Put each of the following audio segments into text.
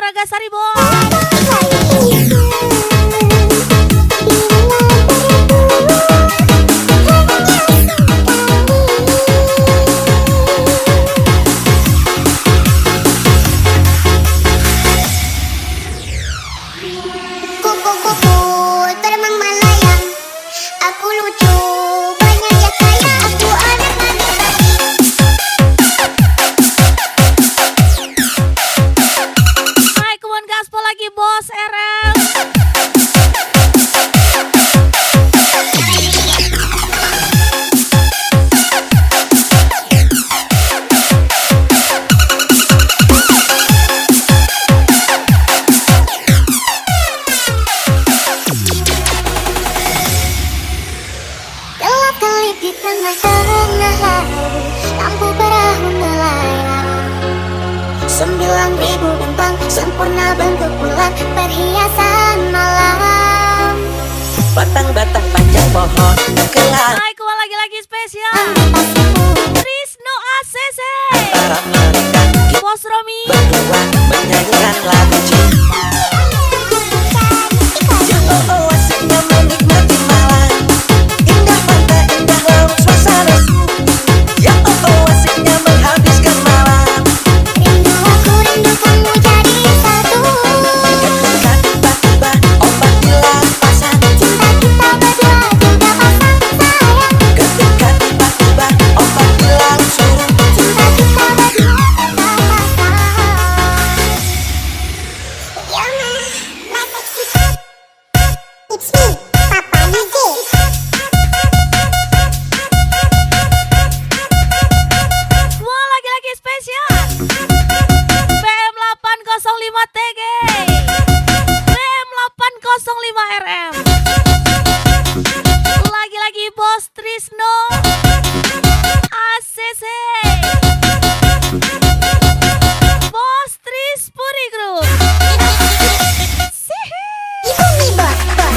Ragasari Bos. Di tengah-tengah hari, lampu perahu melayang. 9.000 bintang, sempurna bentuk bulan, perhiasan malam. Batang-batang panjang pohon kelar. Hai, kuat lagi-lagi spesial Trisno ACC Antara mereka Bos Romi berdua menyanyikan lagu cinta. Ya oh, asiknya menikmati malam. Indah pantai, indah laut, suasana. Ya oh, asiknya menghabiskan malam. Rindu aku, rindu kamu jadi satu. Ketika tiba-tiba ombak di lampasan. Cinta kita berdua juga pasang sayang. Ketika tiba-tiba ombak di laut surut. Cinta kita berdua juga pasang. Yona, my sexy cat. It's me, Papa DJ. Kuat lagi-lagi spesial PM 805 TG PM 805 RM Lagi-lagi Bos Trisno ACC Bos Tris Puri Group. Sihi. Ibu mi bos, bos.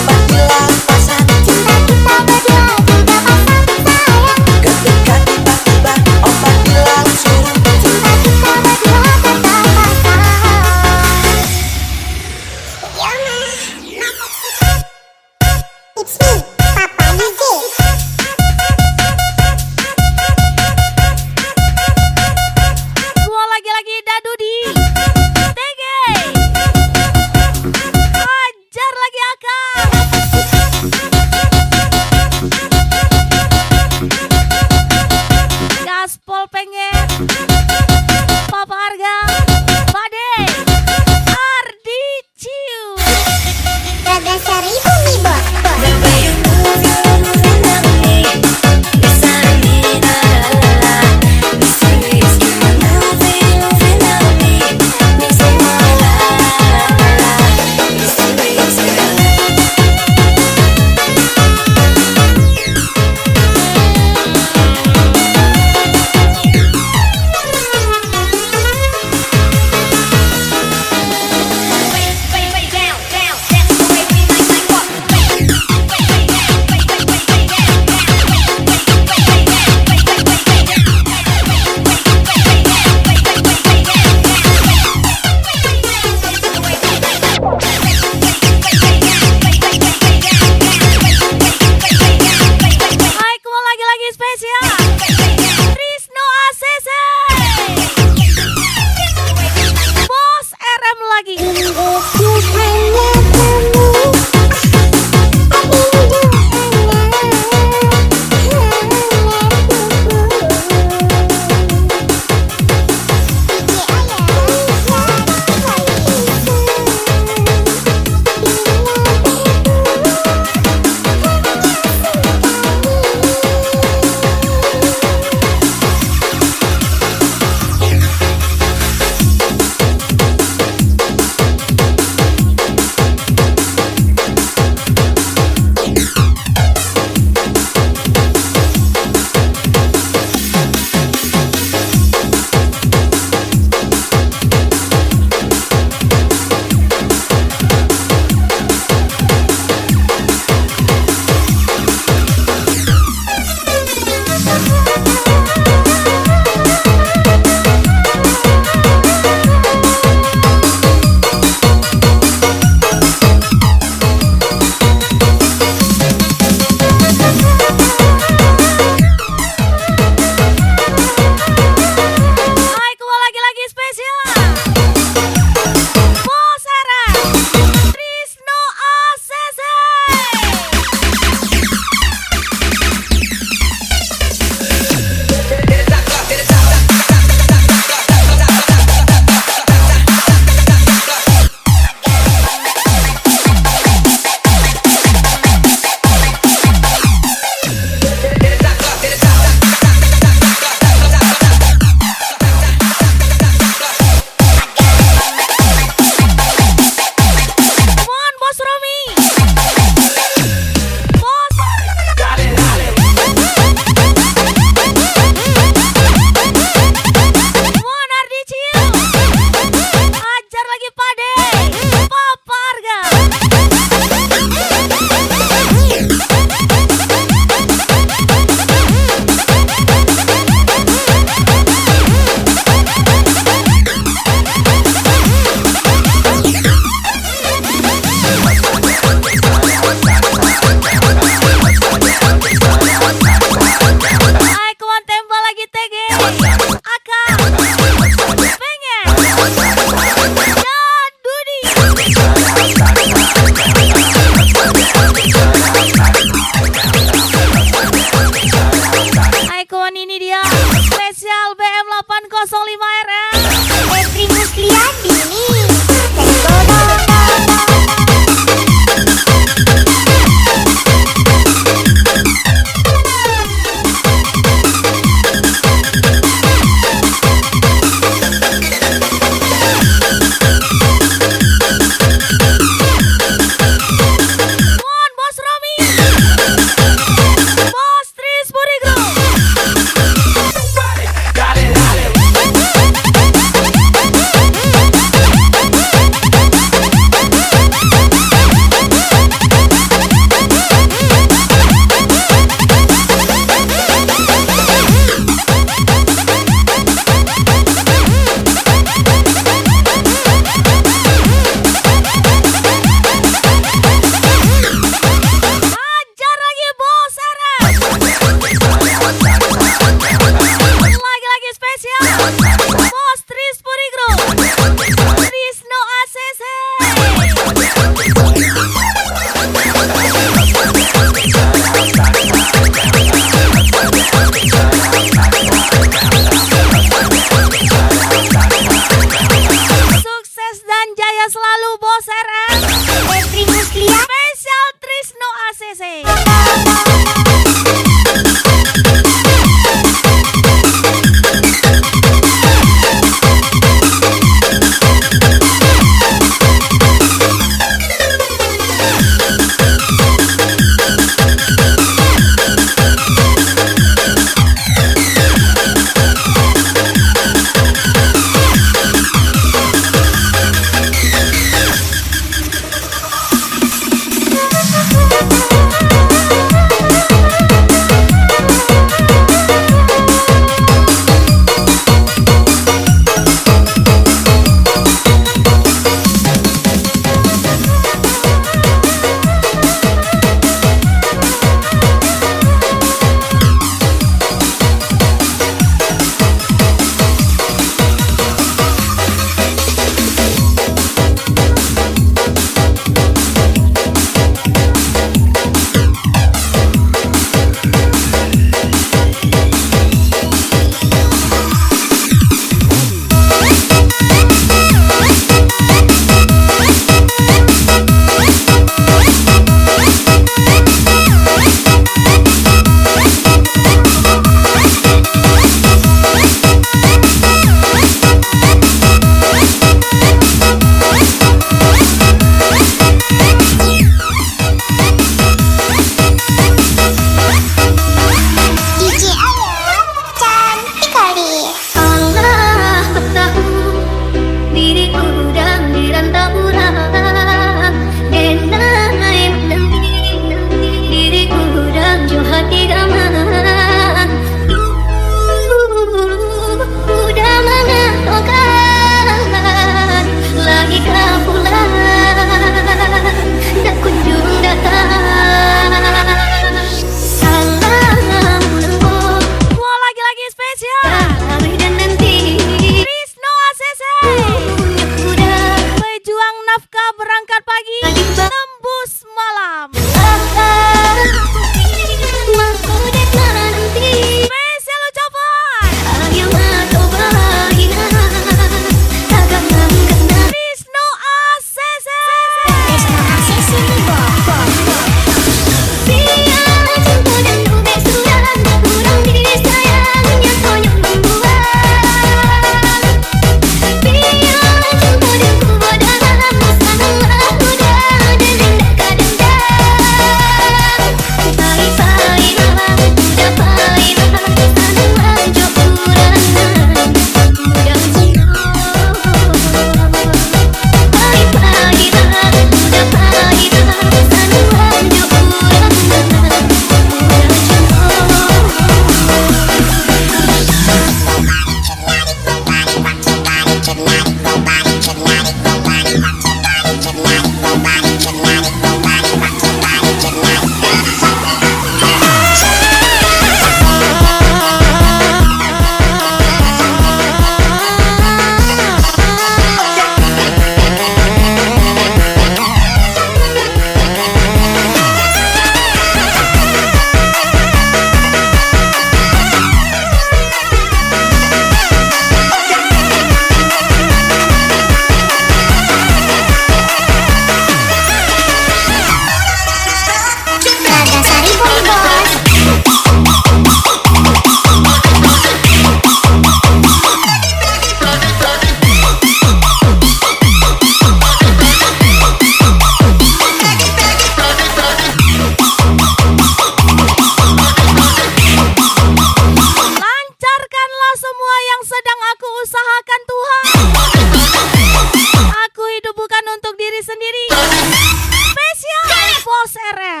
Bos RM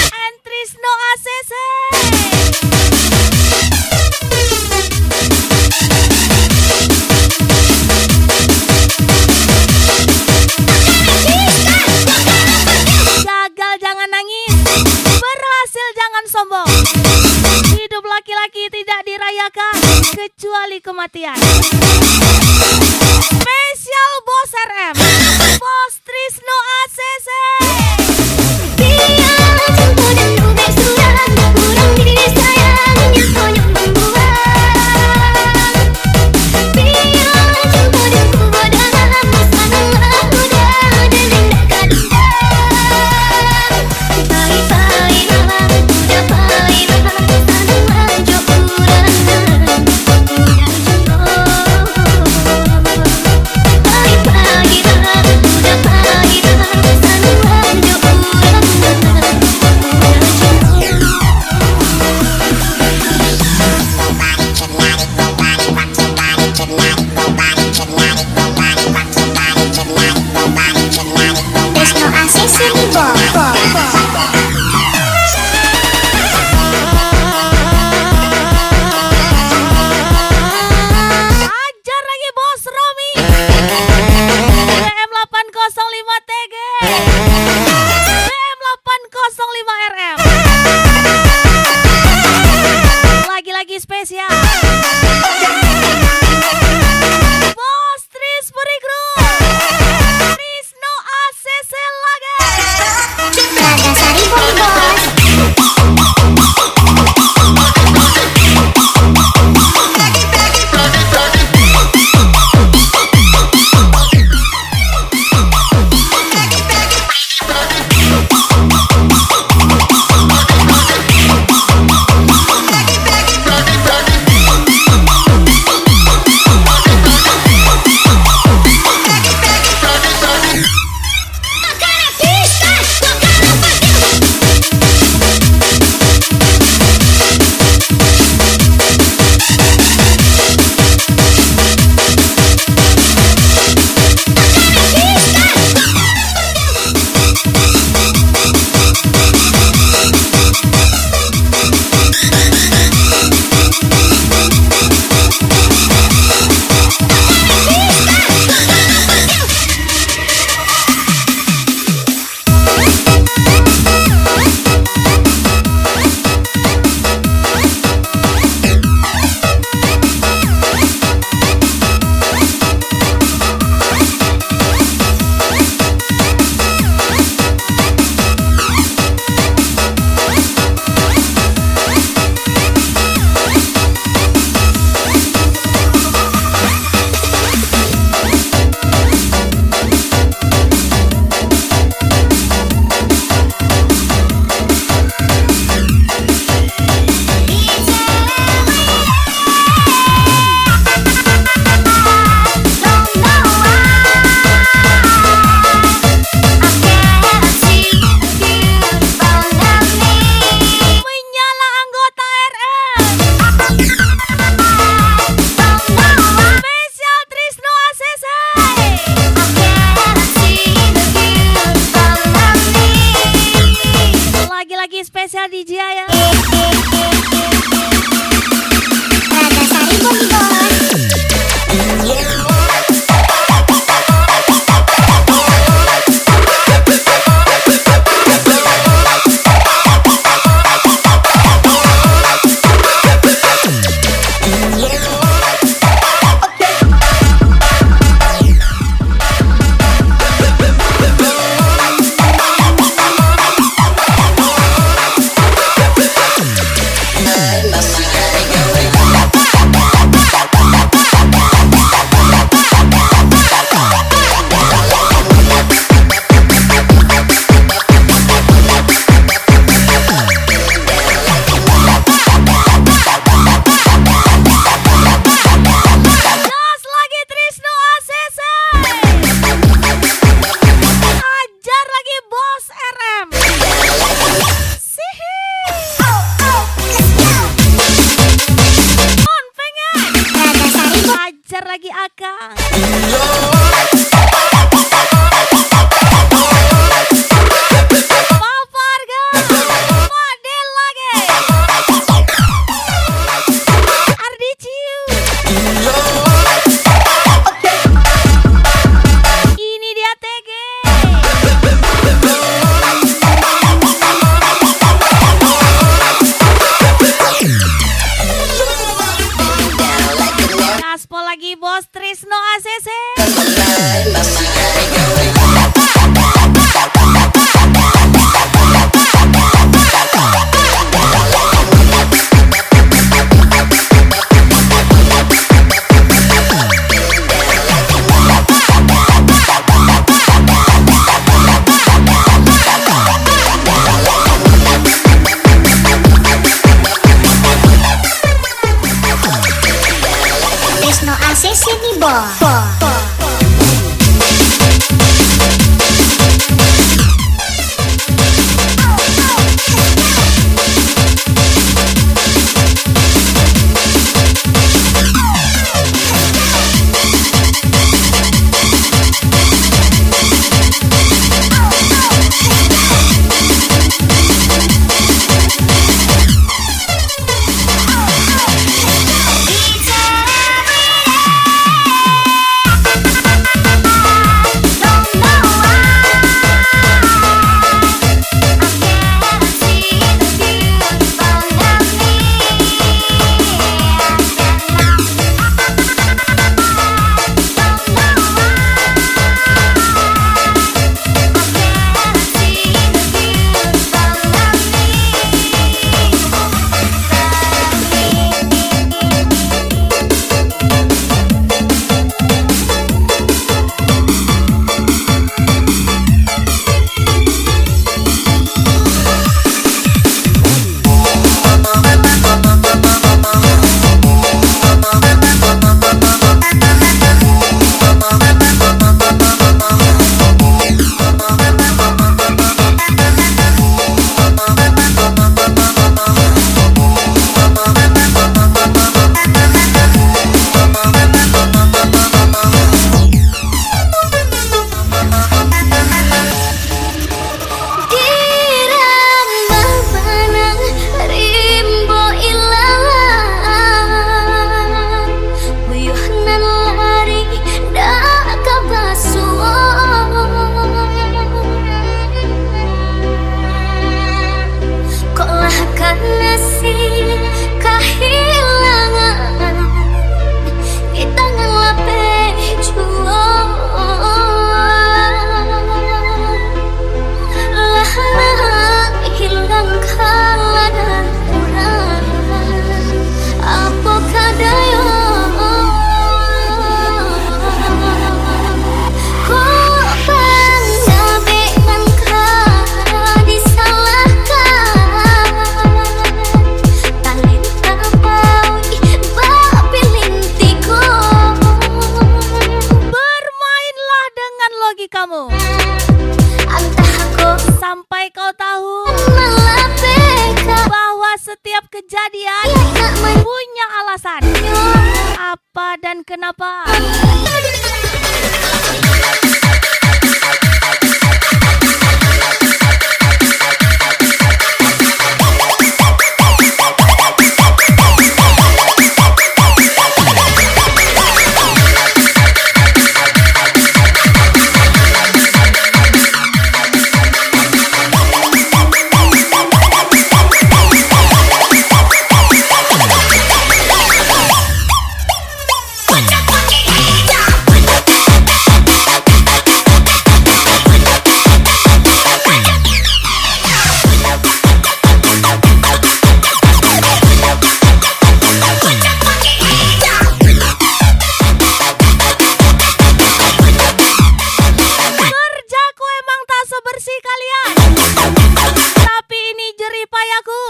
and Trisno ACC. Gagal jangan nangis, berhasil jangan sombong. Hidup laki-laki tidak dirayakan kecuali kematian. Spesial Bos RM, Bos Trisno ACC. Biar cinta dan robek surat kurang diri sayangnya konyol membuat. Biar cinta dan kebodohan sangat mudah dan indah kadang. Pahit-pahit udah pahit sangat jo kurang udah jodoh. Pahit-pahit udah pahit sangat jo Trisno ACC Ajar lagi Bos Romi BM 805 TG BM 805 RM. Lagi-lagi spesial Bos Tris Puri Group Trisno ACC lagi. Nagasari Boy Bos. Menyala anggota RM Spesial Trisno ACC. Lagi-lagi spesial DJ ya. Nagasari Boy Bos. tahu bahwa setiap kejadian punya alasan. Apa dan kenapa? Kerjaku emang tak sebersih kalian, tapi ini jerih payahku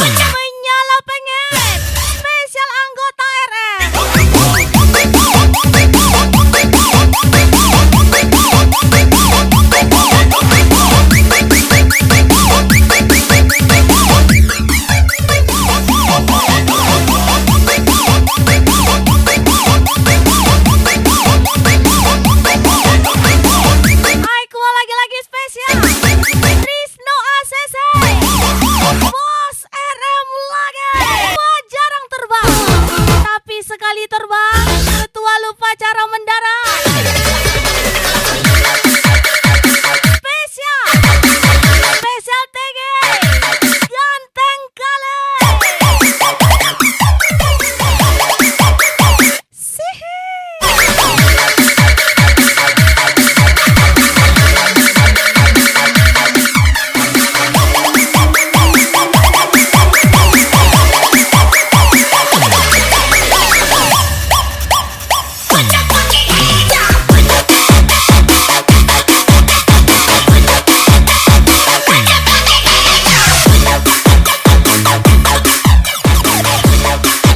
menyala pengen spesial anggota RR. Aku lagi-lagi spesial Trisno ACC, Bos RM lagi. Gua jarang terbang, tapi sekali terbang ketua lupa cara mendarat. Spesial TG ganteng kali. Sihi.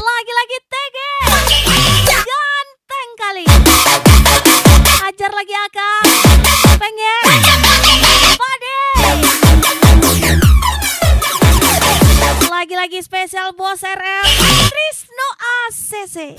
Lagi-lagi TG ganteng kali. Ajar lagi akang pengen pade. Lagi-lagi spesial Bos RM Trisno ACC.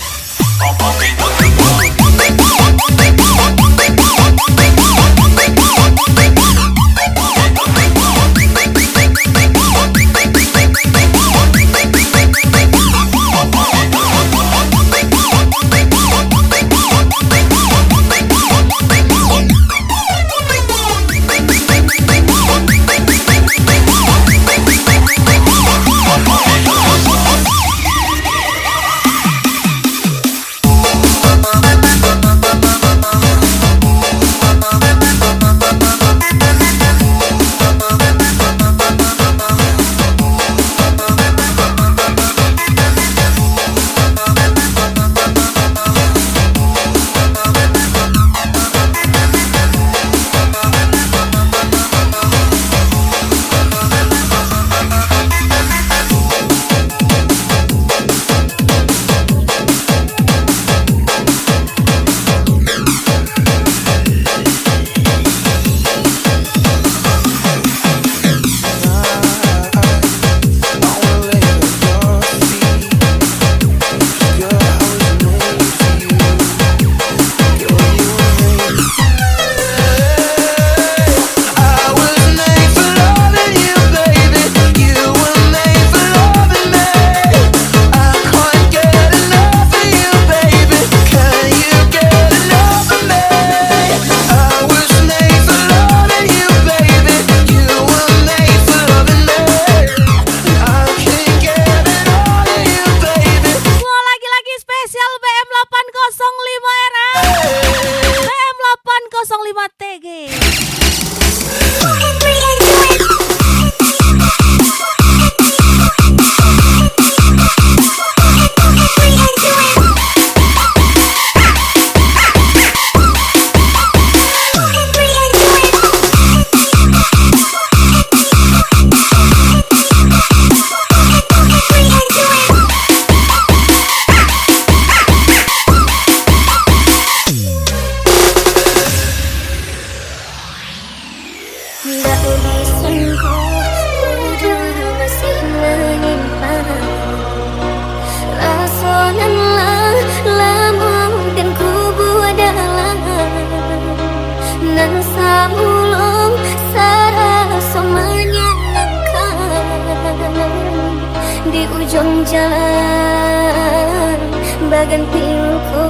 sepanjang jalan bagan piluku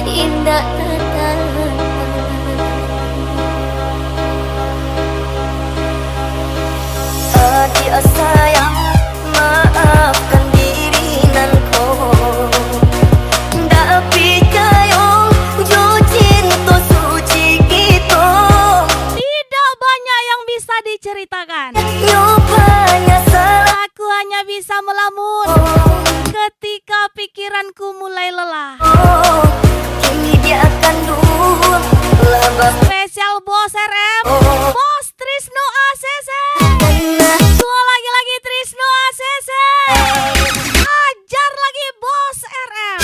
indah tata. Adik sayang maafkan diri nanko ndak picayo jo cinta suci kita. Tidak banyak yang bisa diceritakan. Nyobanya salah Aku hanya bisa melamun ketika pikiranku mulai lelah. kini dia akan dulu labah. Spesial Bos RM, Bos Trisno ACC. Dua lagi Trisno ACC. Ajar lagi Bos RM.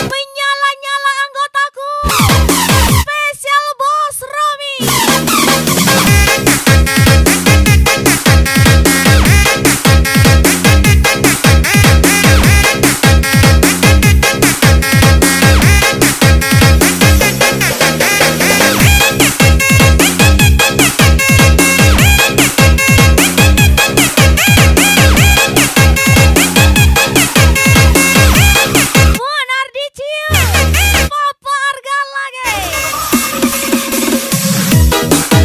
Menyala-nyala anggotaku. Spesial Bos Romi. Mon Ardiciu, Papa Arga lagi.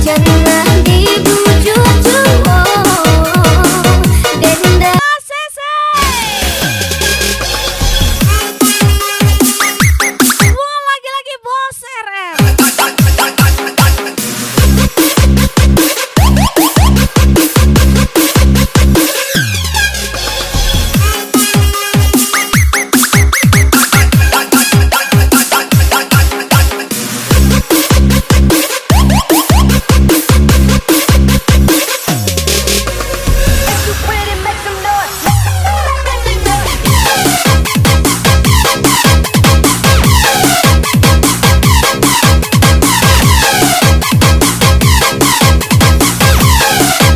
Jangan dibujuk jua denda ACC. Dua lagi Bos RM.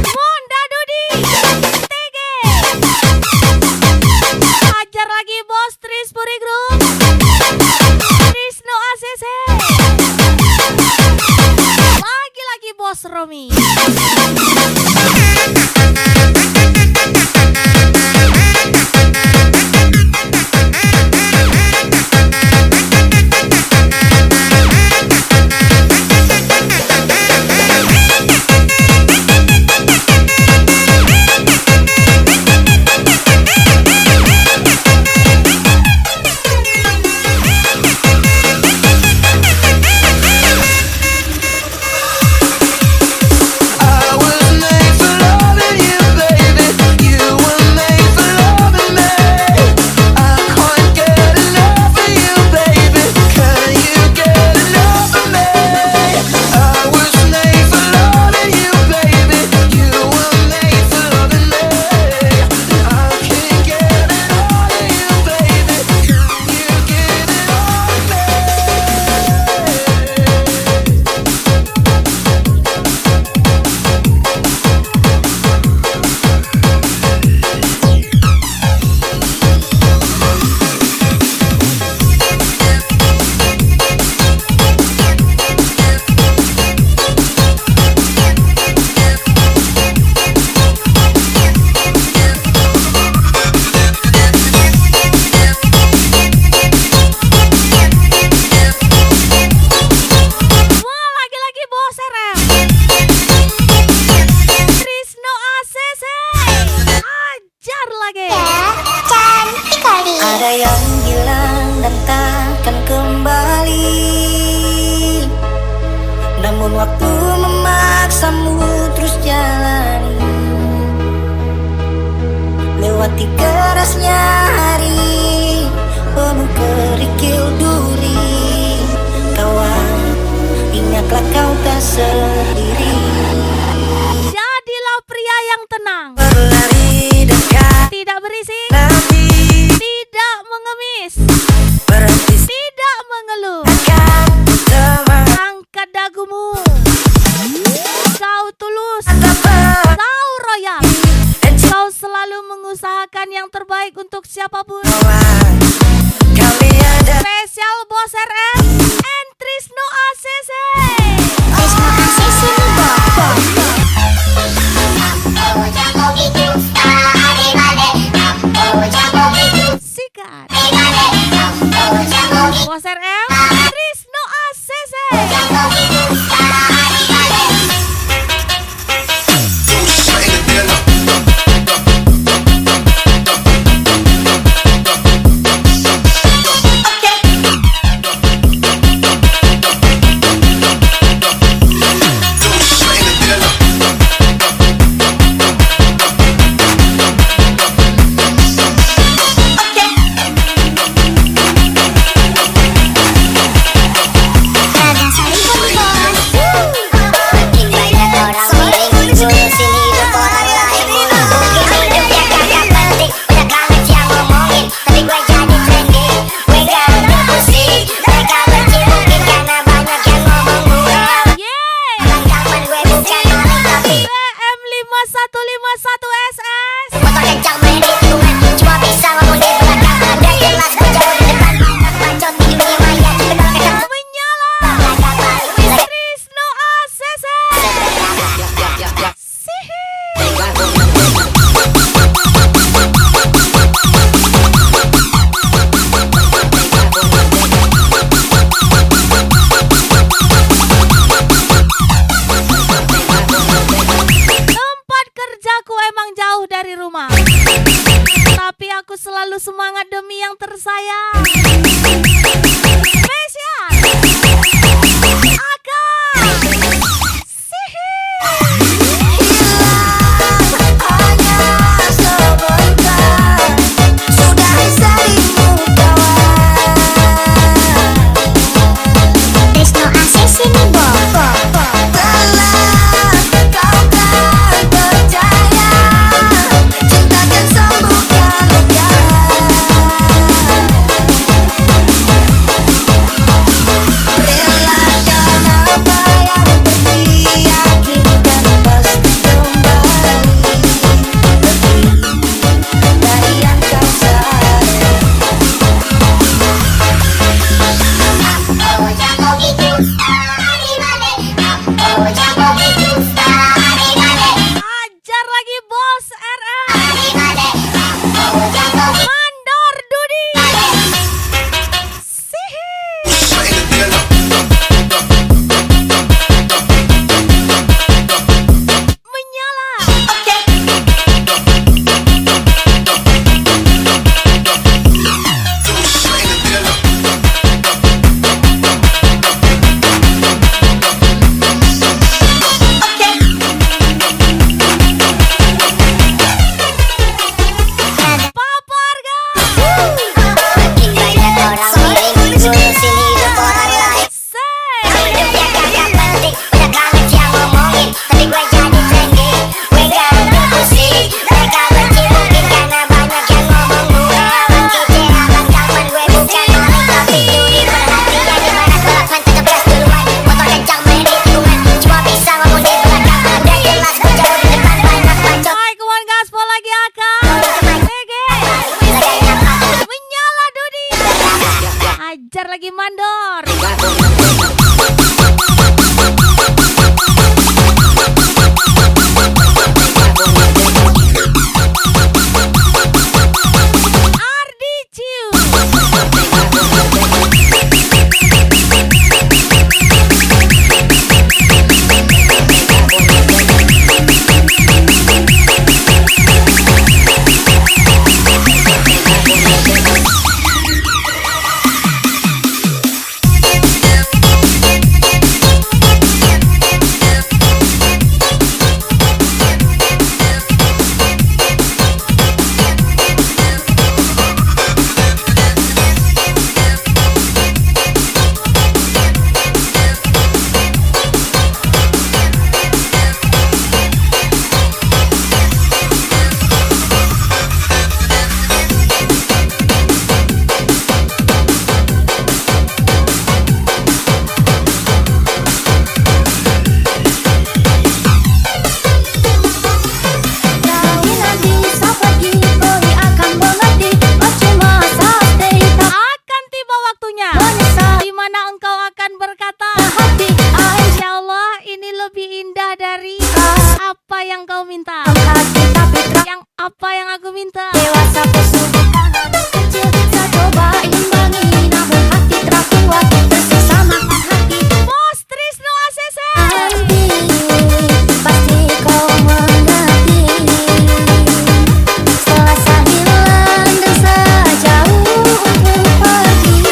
Mon Dadudi, TG. Ajar lagi Bos Tris Puri Group. Trisno ACC. Lagi Bos Romi. I was made for loving you, baby. You were made for loving me. I can't get enough of you, baby. Can you get enough of me? I was made for loving you, baby. You were made for loving me. I can't get enough of you, baby. Can you get enough of me? Dua lagi Bos RM. Trisno ACC. Ajar lagi. cantik kali. ada yang hilang dan takkan kembali. Namun waktu memaksamu terus jalani. Lewati kerasnya hari penuh kerikil duri. Kawan, ingatlah kau tak sendiri. Jadilah pria yang tenang, Berlari dekat tidak berisik, tapi tidak mengemis, berhenti tidak mengeluh. sekan teman. Angkat dagumu, kau tulus, Tak kau royal, dan kau selalu mengusahakan yang terbaik untuk siapapun. kawan, kami ada. Spesial Bos RM and Trisno ACC. Trisno ACC nih Bob. Oh jangan gitu, balik. Oh jangan gitu, Sikat balik. Oh jangan gitu, Bos RM Trisno ACC. jangan gitu, balik. Ada Saripun Bos. Makin banyak orang miring, ngurus hidup orang lain. Mungkin hidupnya kagak penting, banyak banget yang ngomongin, tapi gue jadi trending. Gue gak pusing, mereka benci mungkin karena banyak yang ngomong gue. Yeay, Teman gue bukan maling tapi BM 5151 SS. motor kencang main di tikungan, cuma bisa ngomong di belakang. Udah jelas gue jauh di depan, bacot di dunia maya, bener kata Menyala kagak baik. Trisno ACC. Sihi. Tempat kerjaku emang jauh dari rumah, tapi aku selalu semangat demi yang tersayang. Spesial Aka Sihi. Hanya sebentar sudah seribu kawan. Trisno ACC nih Bob. Telah kau kan percaya, cinta kan sembuhkan luka. yang kau minta? hati tapi Yang apa yang aku minta? dewasa kesulitan anak kecil bisa coba imbangi, namun hati terkuat tersisa makan hati. Bos Trisno ACC. Hati pasti kau mengerti, selasa hilang dan sejauh untuk pergi.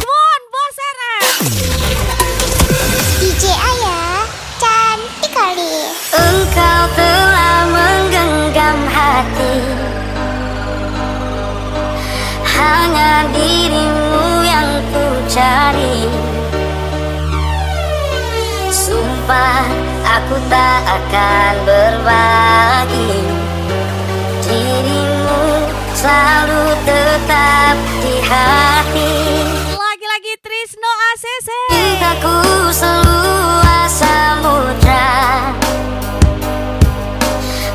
Mon, Bos RM. DJ Ayah cantik kali. Engkau telah menggenggam hati, hanya dirimu yang ku cari. Sumpah aku tak akan berbagi, dirimu selalu tetap di hati. Lagi-lagi Trisno ACC. Cintaku seluas samudra,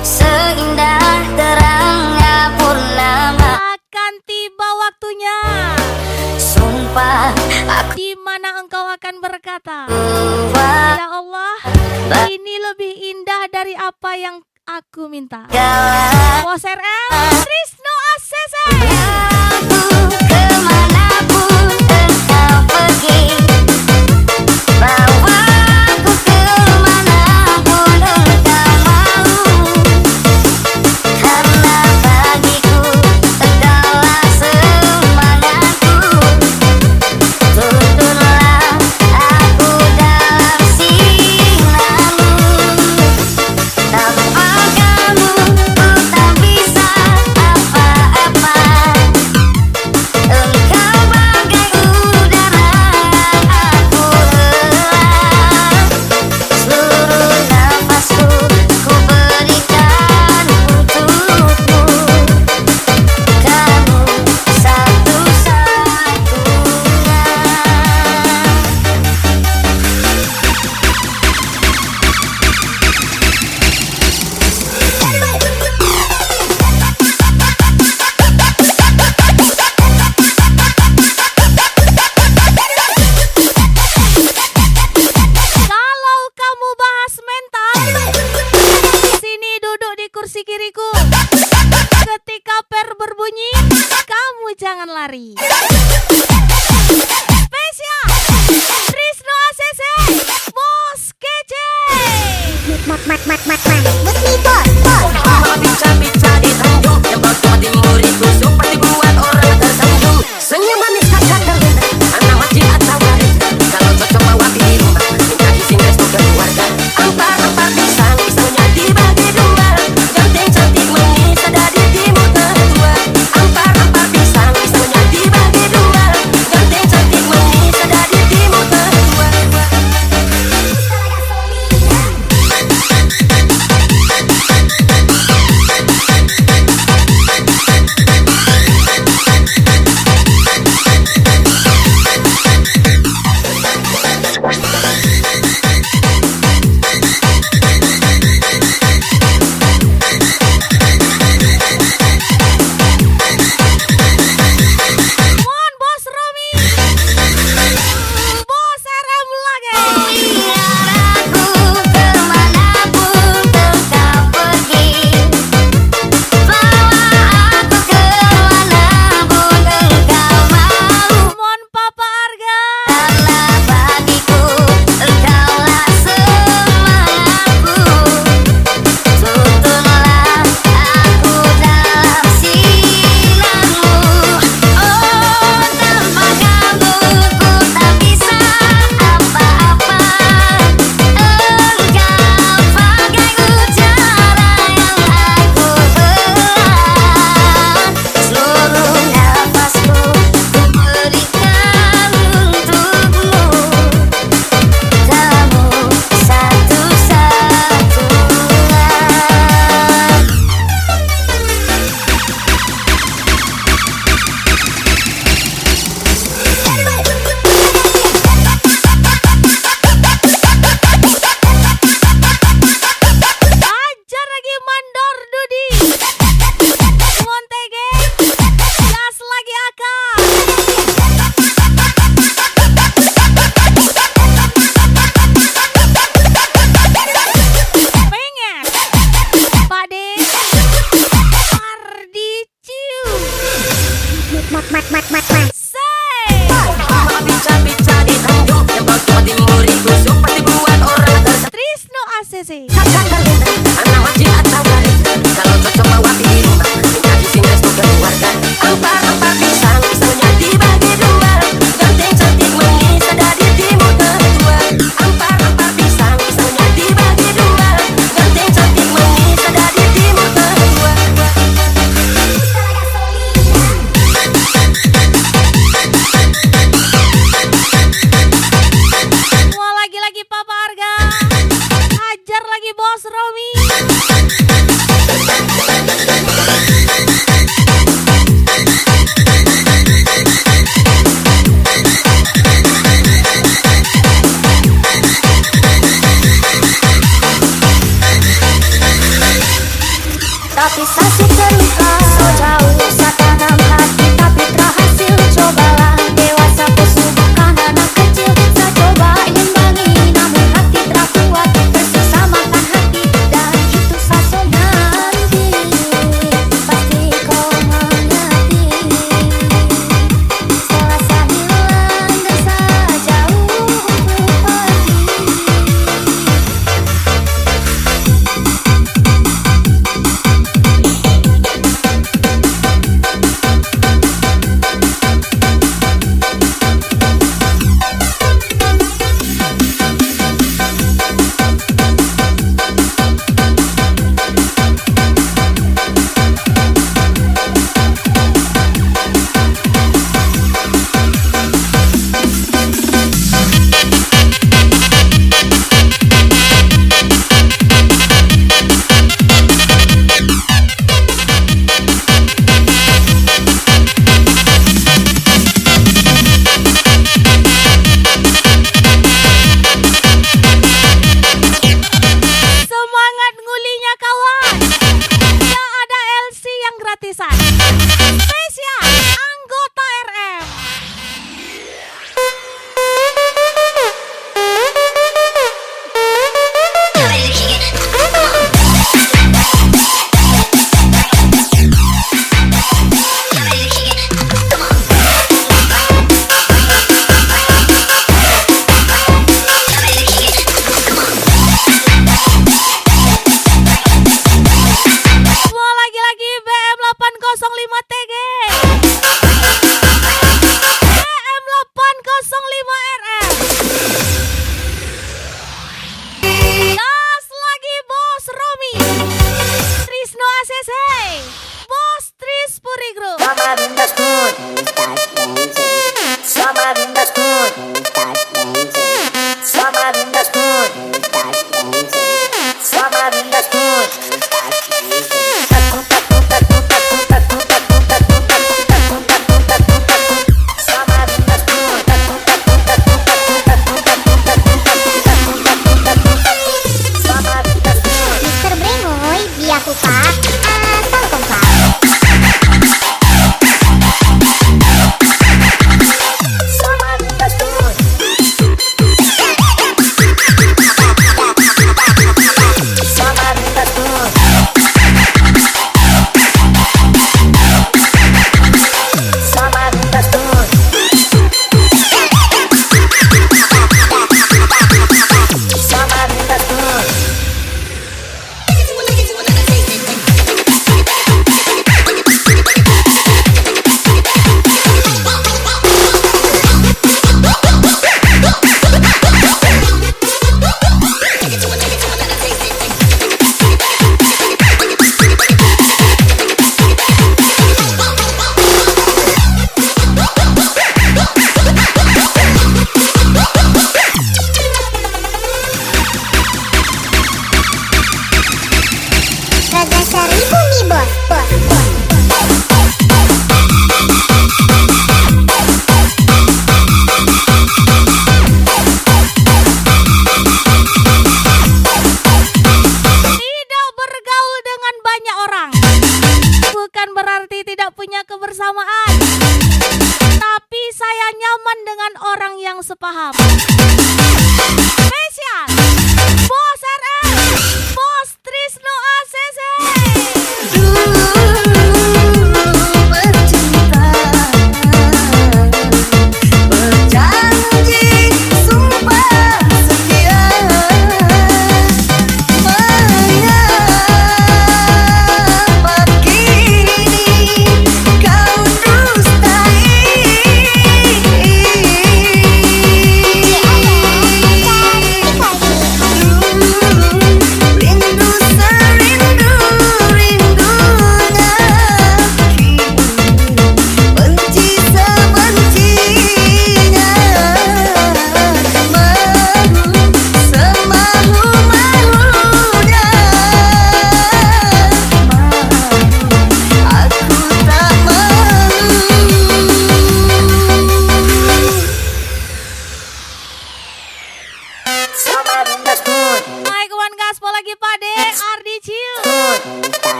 seindah terangnya purnama. Akan tiba waktunya Sumpah aku di mana engkau akan berkata, buat ya Allah, ini lebih indah dari apa yang aku minta. segala Bos RM, Trisno ACC. aku kemanapun engkau pergi, bawa aku kemanapun engkau mau, karena bagiku engkaulah semangatku. Tuntunlah aku dalam sinarmu, tanpa kamu ku tak bisa apa-apa. tapi sasi terluka. So jauh satanam hati tapi terhasil. Cobalah dewasa kesubukan anak kecil. Saya coba imbangi namun hati terkuat. Tersisa makan hati dan itu saso nanti. Pasti kau mengerti. Selasa hilang dan saya jauh untuk pergi. Semangat ngulinya kawan. Ya ada LC yang gratisan. Spesial anggota RM. Semua lagi-lagi BM 805 TG. BM 805 RM. Gas lagi Bos Romi. Trisno ACC. Bos Tris Puri Group. Mr. Bremoy, biar aku pak.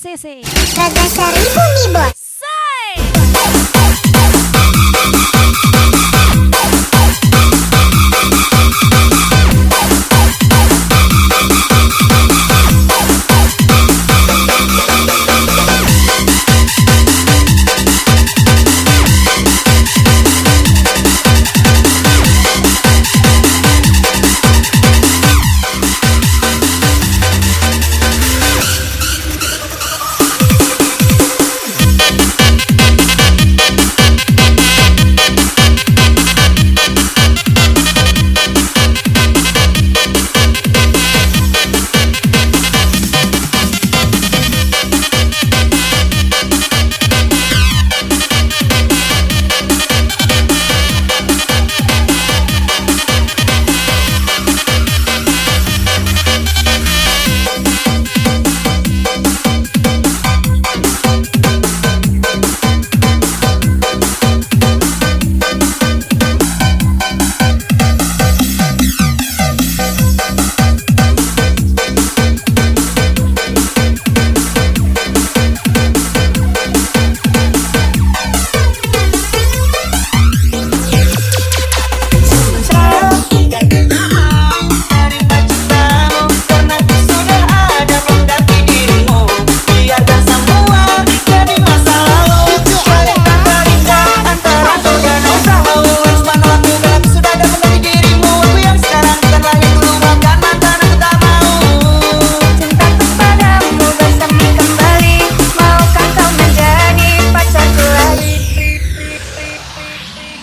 ACC. Raga Sari Bumi Bos. Say.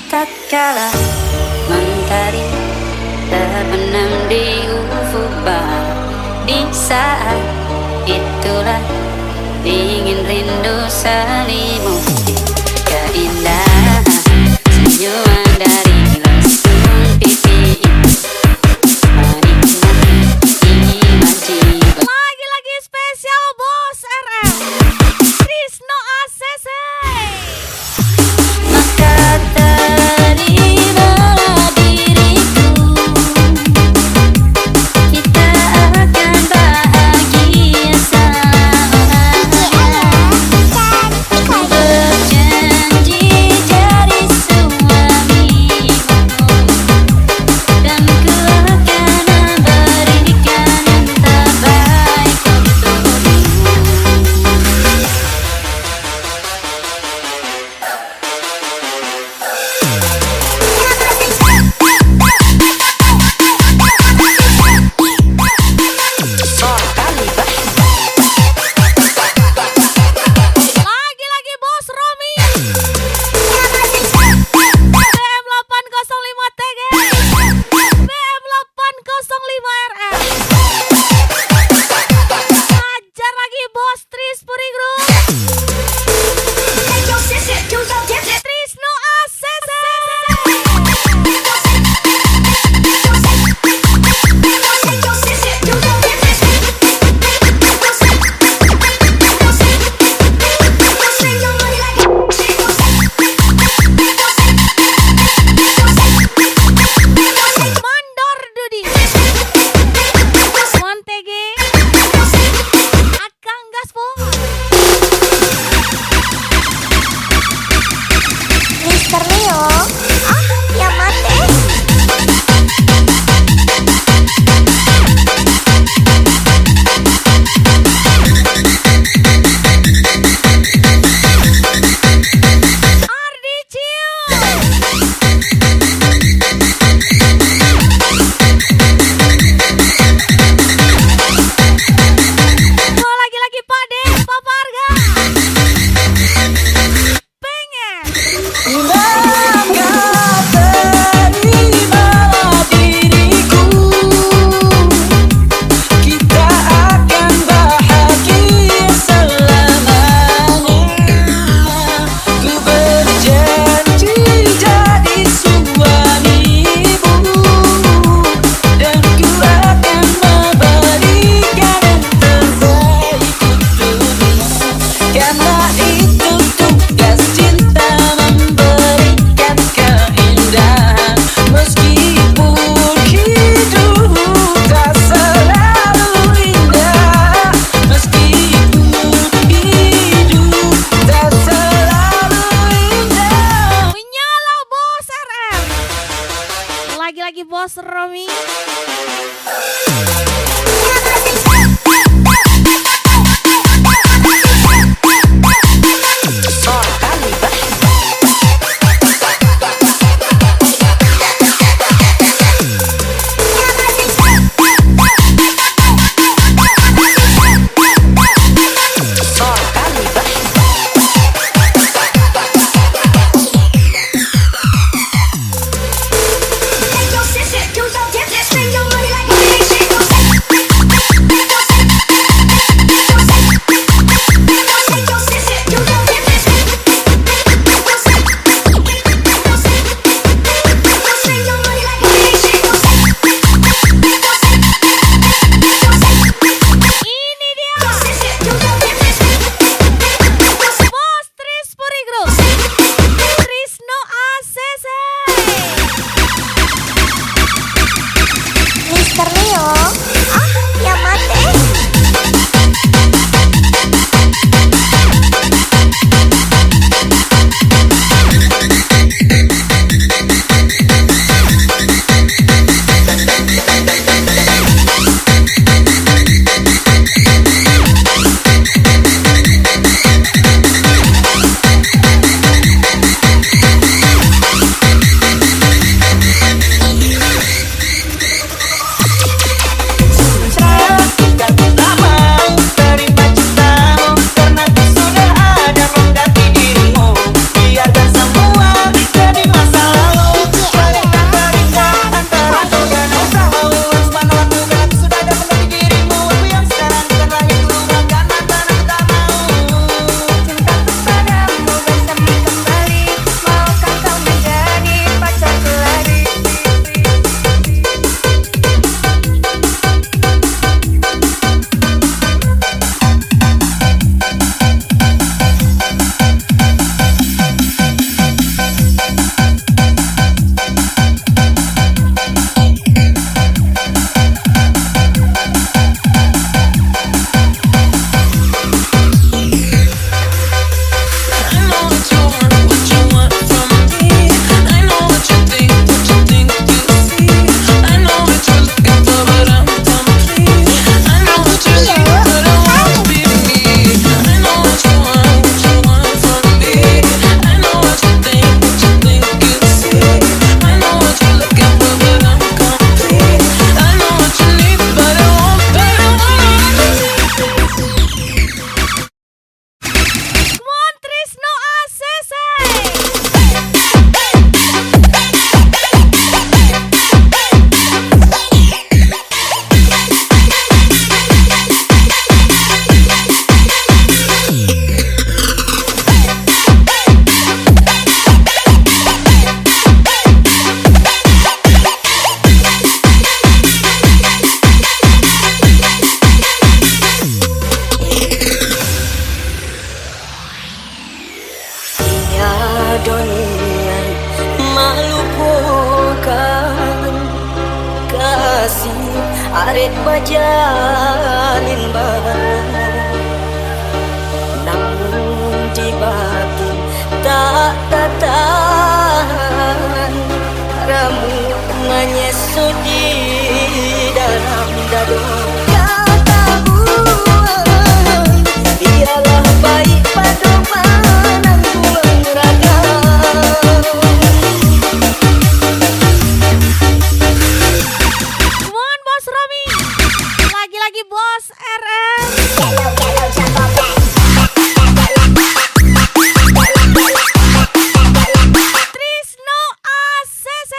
Tatkala mentari terbenam di ufuk barat, di saat itulah ingin rindu selimuti keindahan senyuman dari lesung pipi itu, menikmati iman jiwa. Lagi-lagi spesial Bos RM Krisno ACC. Maka terimalah diriku, kita akan bahagia selamanya. Bos Romi. arek bajalin bareng, namun di batin tak tahan, ramungannya sudi dalam dado. Biarlah baik pada manang buang raga. Mohon Bos Romi, lagi-lagi Bos RS. Trisno ACC.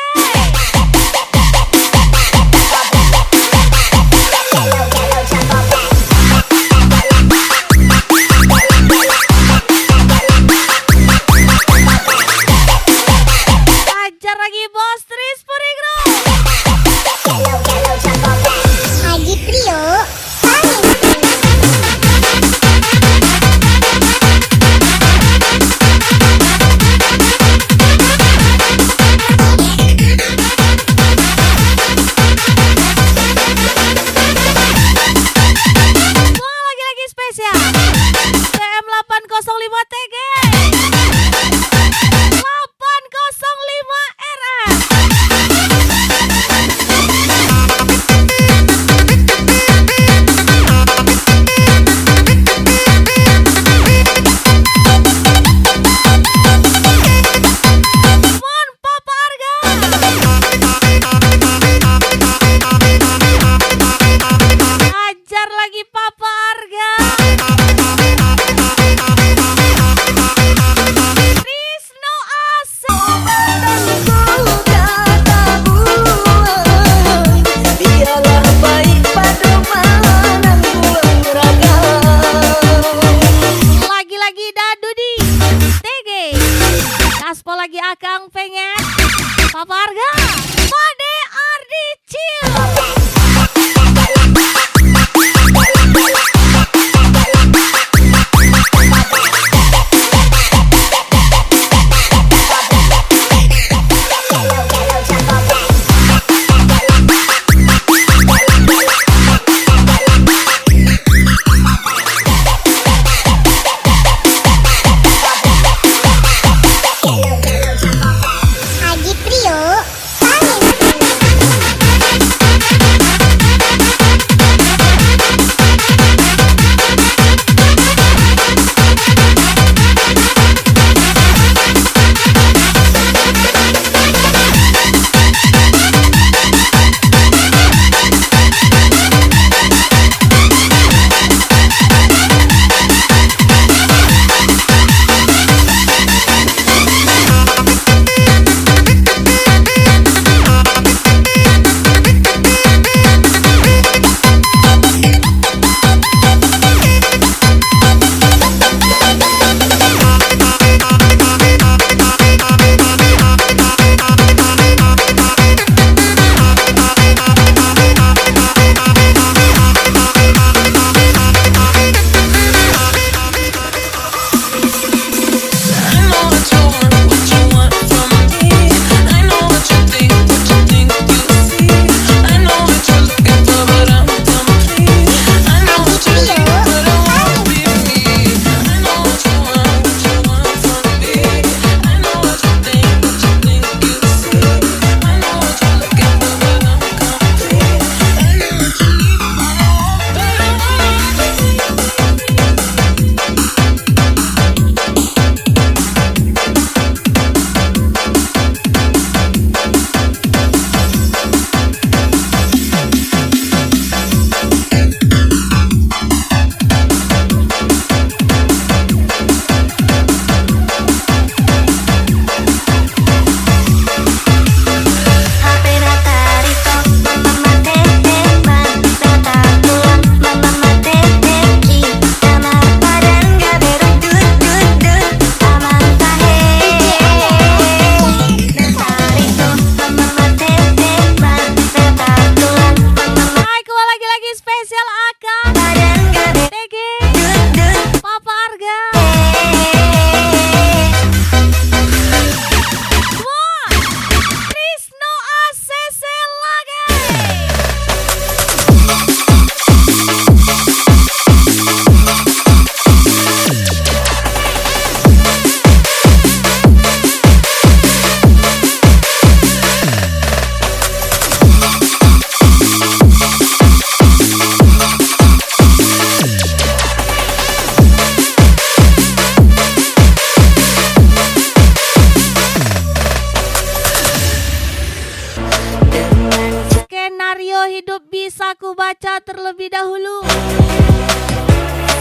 hidup bisa ku baca terlebih dahulu.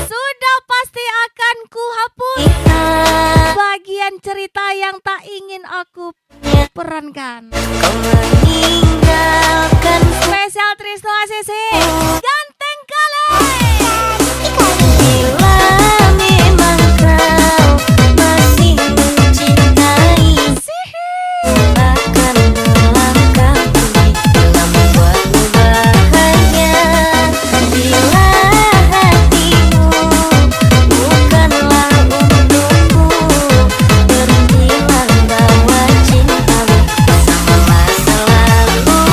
Sudah pasti akan ku hapus bagian cerita yang tak ingin aku perankan. Spesial Trisno ACC Ganteng kali. Bila memang kau masih mencintai, akan melangkah pergi dalam membuatmu bahagia. Bila hatimu bukanlah untukku, berhentilah bawa cintamu sama masa lalumu.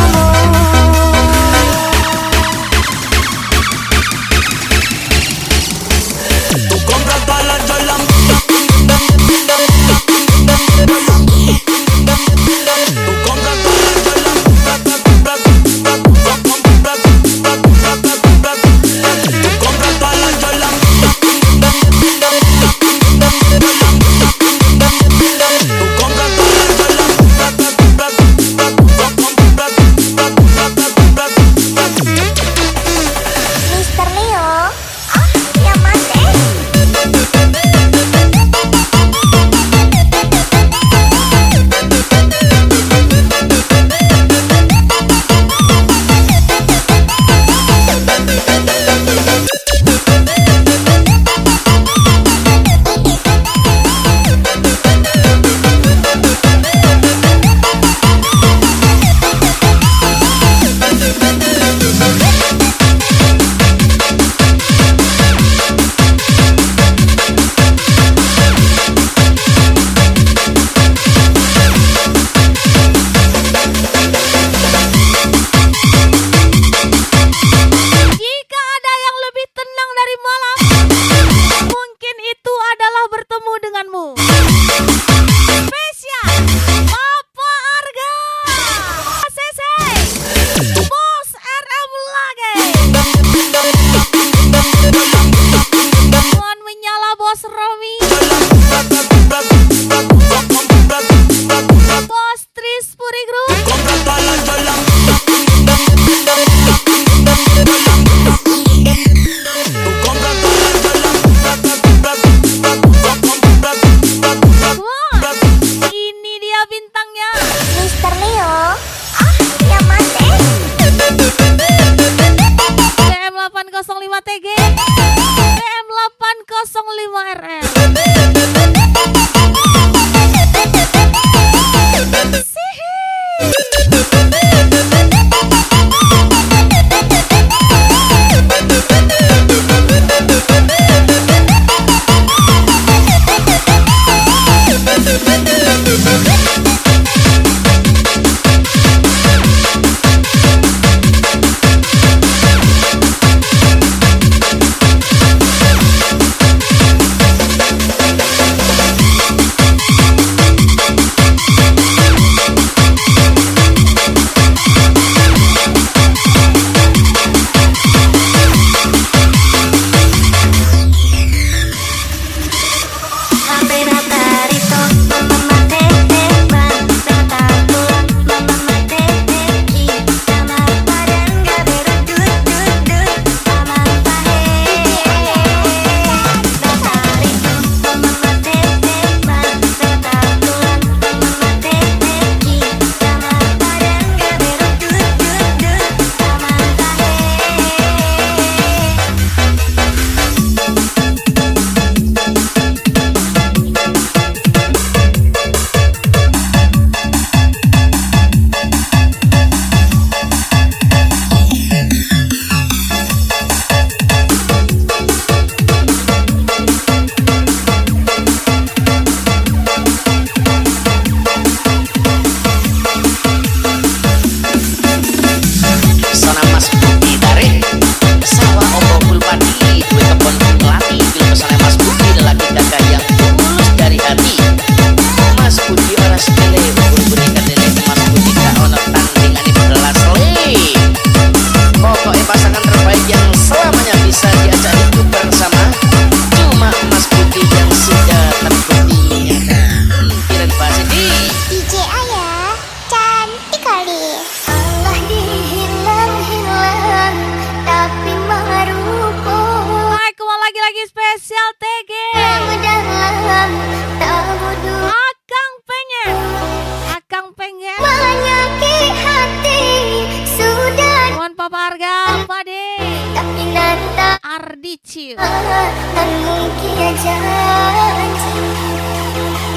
Papa Harga, Pade, Tapi nata Ardicil, dan mungkin janji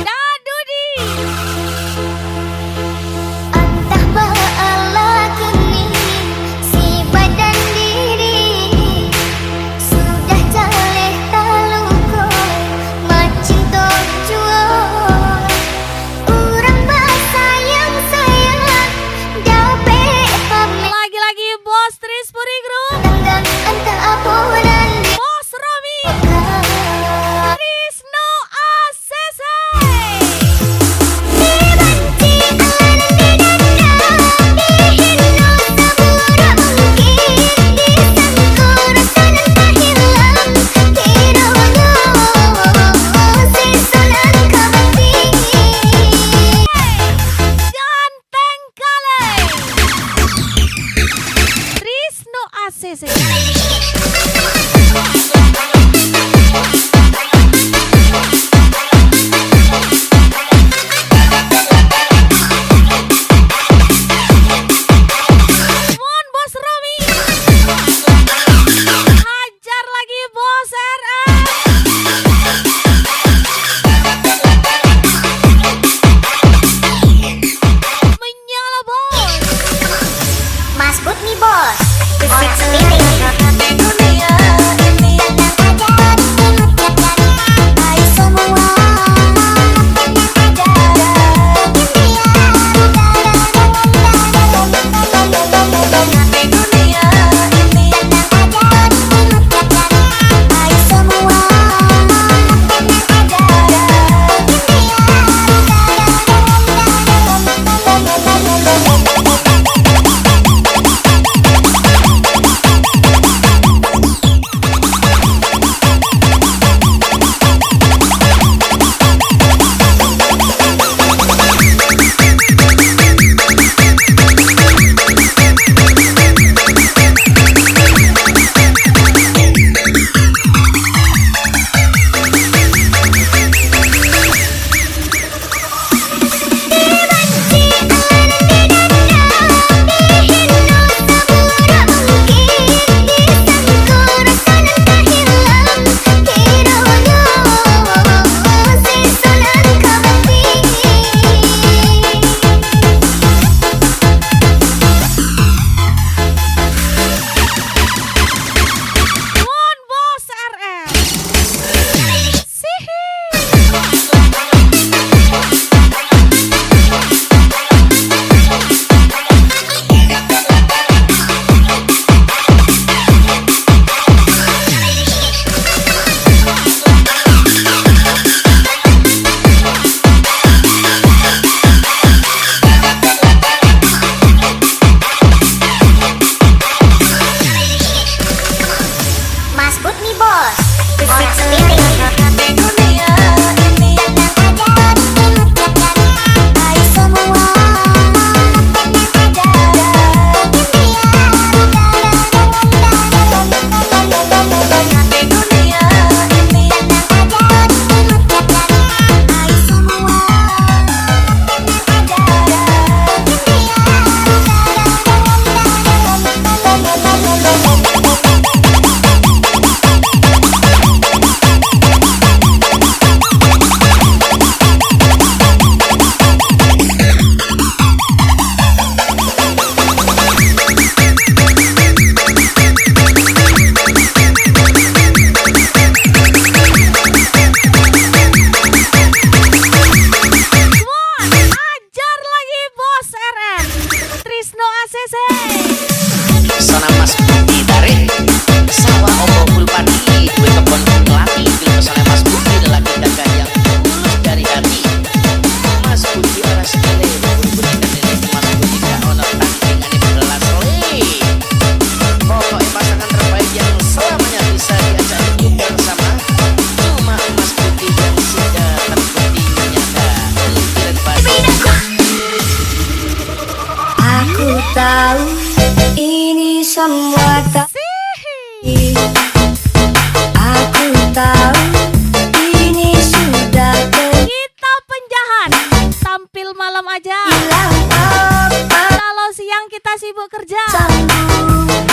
Dadudi, Entah ba'ala kini si badan diri sudah jaleh taluko macin tojuo urang basayang sayang dape pamit lagi-lagi Bos Tris Puri Group, tanggang entah apuran Bos Romi, Trisno ACC, dibanci alan didanda dihino sabura mungkin disangko rasa nan hilang kirono sesulan kabati Ganteng kali, Trisno ACC. Mon Bos Romi, hajar lagi Bos RR. Menyala Bos. Mas Bud nih bos orang sendiri dunia ini hai semua Mon Bos RR. Sihi. Mas Bud nih bos orang sendiri dunia ini hai semua dunia ini hai semua Mon, hajar lagi Bos RR. Trisno ACC. Sana Mas Budi tarik sawah opo pulpani kue kebon kelati film sana Mas Budi lelaki dagang yang tulus dari hati. Mas Budi ora sekele budi kenele Mas Budi gak ono tandingane belas le. Pokoknya pasangan terbaik yang selamanya bisa diajak hidup bersama. Cuma Mas Budi yang sudah terbukti nyata lempiran pasti. Aku tahu ini semua tak Sihi. Aku tahu ini sudah Kita penjahat. Tampil malam aja. terhilang apa Kalau siang kita sibuk kerja. sanggup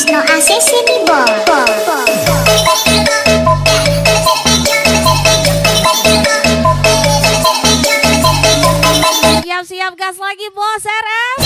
Wisnu ACC di Siap-siap gas lagi bos RM.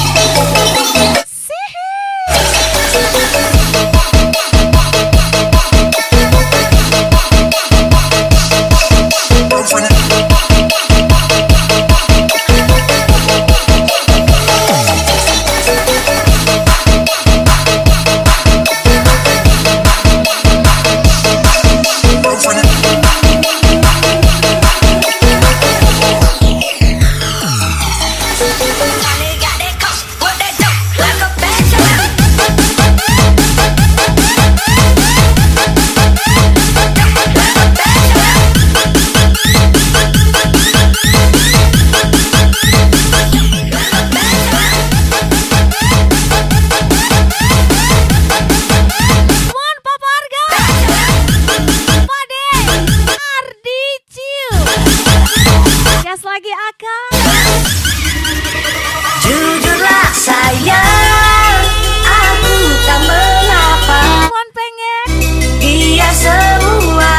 Gas lagi Aka. Jujurlah sayang, aku tak mengapa. Mon pengen Biar semua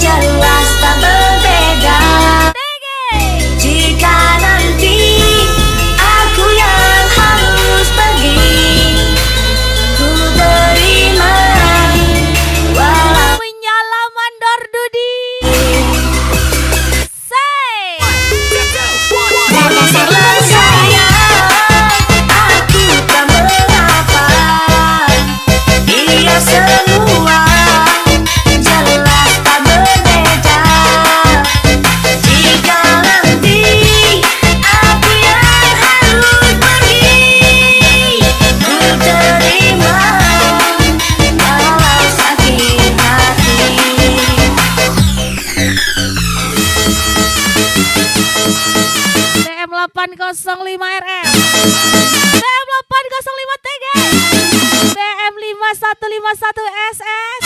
jelas tak berbeda. Jika nanti aku yang harus pergi, ku terima walau menyala mandor Dudi. semua jelas tak berbeda. Jika nanti aku yang harus pergi, ku terima walau sakit hati. DM 805 RM, DM 805 TG, DM 5151 SS.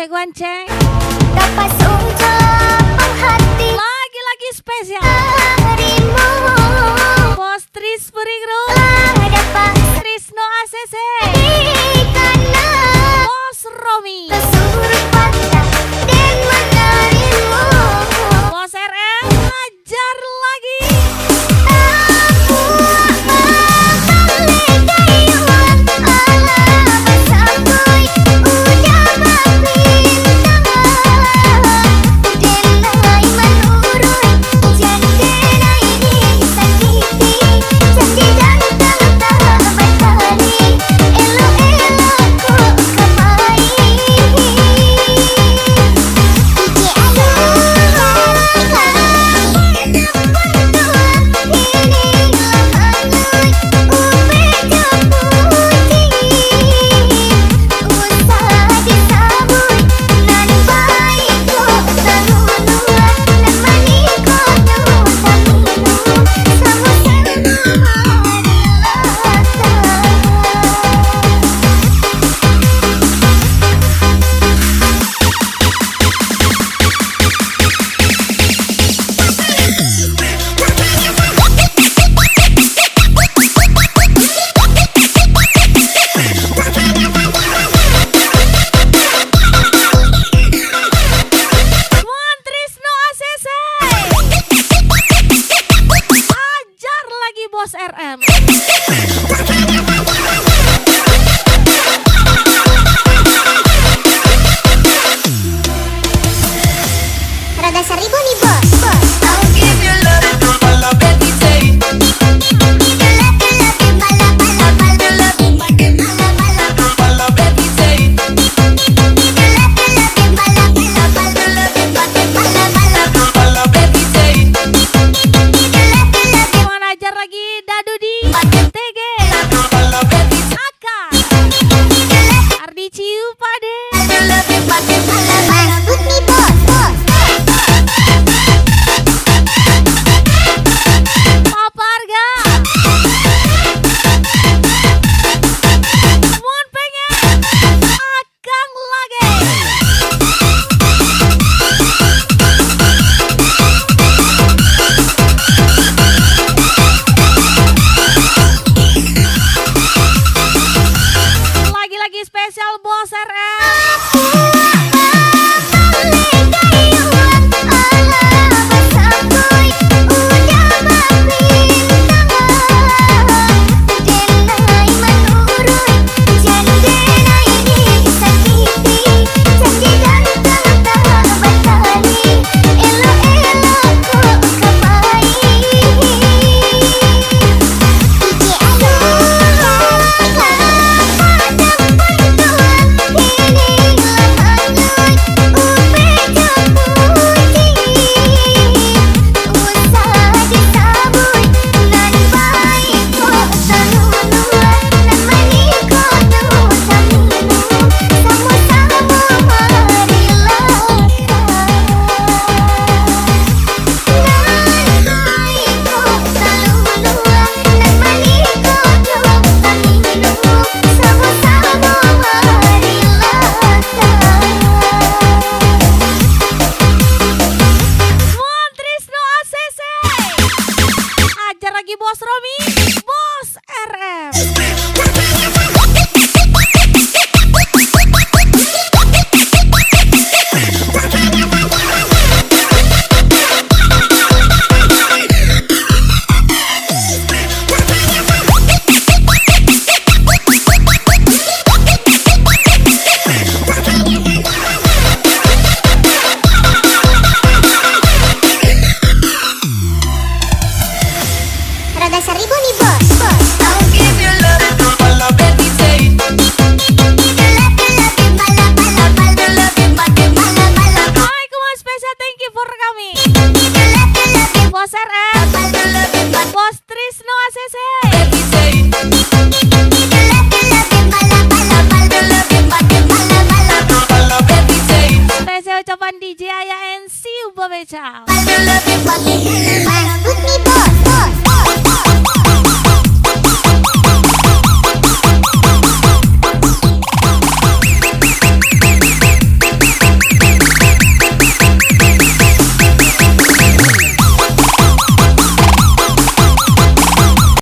gonceng-gonceng. Dapat ungkap hati Lagi-lagi spesial darimu. Bos Tris Puri Group.